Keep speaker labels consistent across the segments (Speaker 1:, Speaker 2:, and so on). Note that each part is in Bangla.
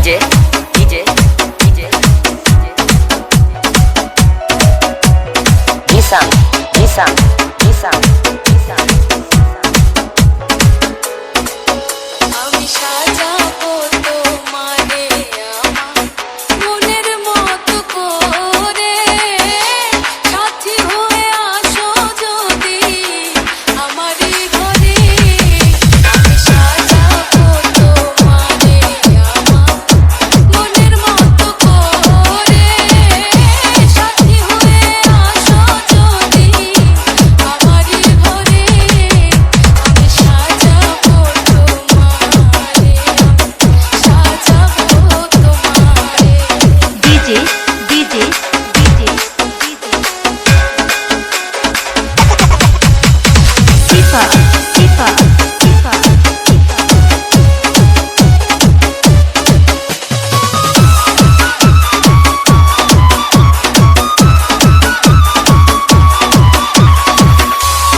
Speaker 1: DJ Nissan
Speaker 2: আমি সাজাবো তোমারে আমার মনের মতো করে সাথী হয়ে আসো যদি আমারই ঘরে আমি সাজাবো তোমারে আমার মনের মতো করে সাথী হয়ে আসো যদি আমারই ঘরে আমি সাজাবো তোমারে সাজাবো তোমারে
Speaker 3: DJ Sifa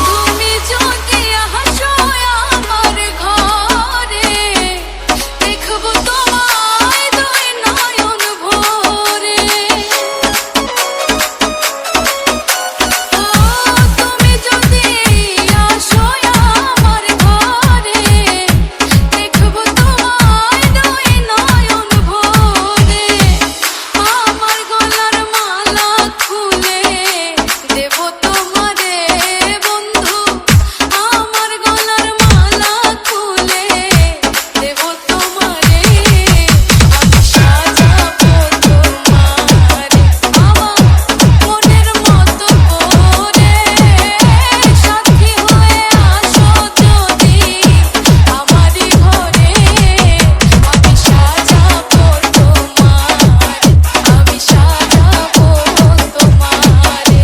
Speaker 2: তুমি যদি হাসো আমার ঘরে দেখব তোমায় দুই নয়ন ভরে তুমি যদি হাসো আমার ঘরে দেখব তোমায় দুই নয়ন ভরে আমার গলার মালা খুলে দেব তোমারে বন্ধু আমার গলার মালা খুলে দেব তোমারে আমি সাজাবো তোমারে আমার মনের মতো করে সাথী হয়ে আসো যদি আমারই ঘরে আমি সাজাবো তোমারে আমি সাজাবো তোমারে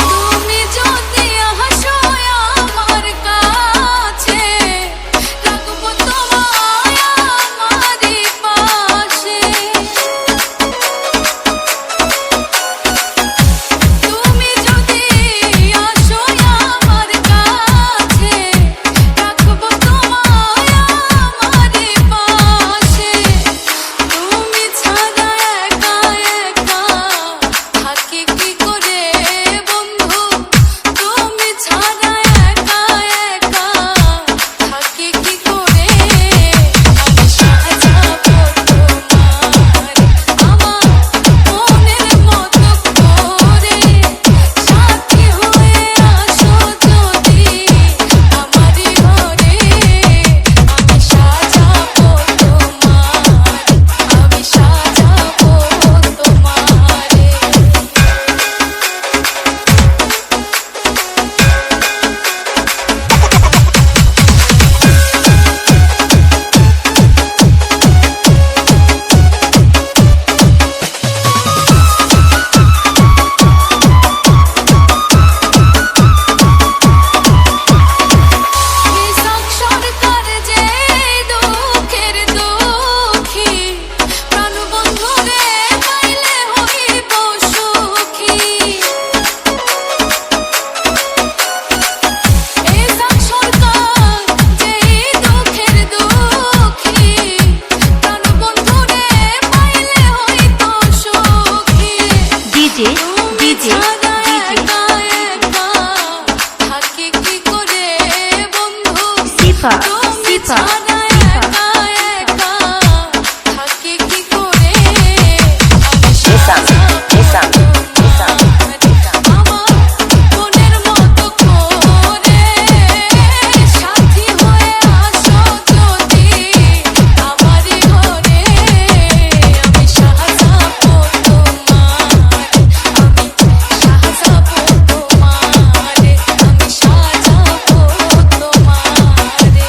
Speaker 2: তুমি যদি হাসো আমার কাছে রাখবো তোমায় আমারই পাশে তুমি যদি হাসো আমার কাছে রাখবো তোমায় আমারই পাশে তুমি ছাড়া একা একা থাকি কি করে বন্ধু তুমি ছাড়া একা একা থাকি কি করে আমি সাজাবো তোমারে আমার মনের মতো করে সাথী হয়ে আসো যদি আমারই ঘরে আমি সাজাবো তোমারে আমি সাজাবো তোমারে কৃষক সরকার যে দুঃখের দুঃখী প্রাণবন্ধুরে পাইলে হইব সুখী কৃষক সরকার যে দুঃখের দুঃখী প্রাণবন্ধুরে পাইলে হইত সুখী
Speaker 3: DJ
Speaker 2: ছাড়া একা একা থাকি কি করে বন্ধু
Speaker 3: Sifa
Speaker 2: তুমি ছাড়া একা একা থাকি কি করে আমি
Speaker 1: Nissan
Speaker 2: আমার মনের মতো করে সাথী হয়ে আসো যদি আমারই ঘরে আমি সাজাবো তোমারে আমি সাজাবো তোমারে আমি সাজাবো তোমারে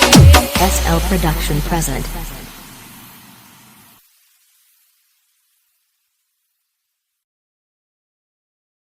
Speaker 3: SL Production present.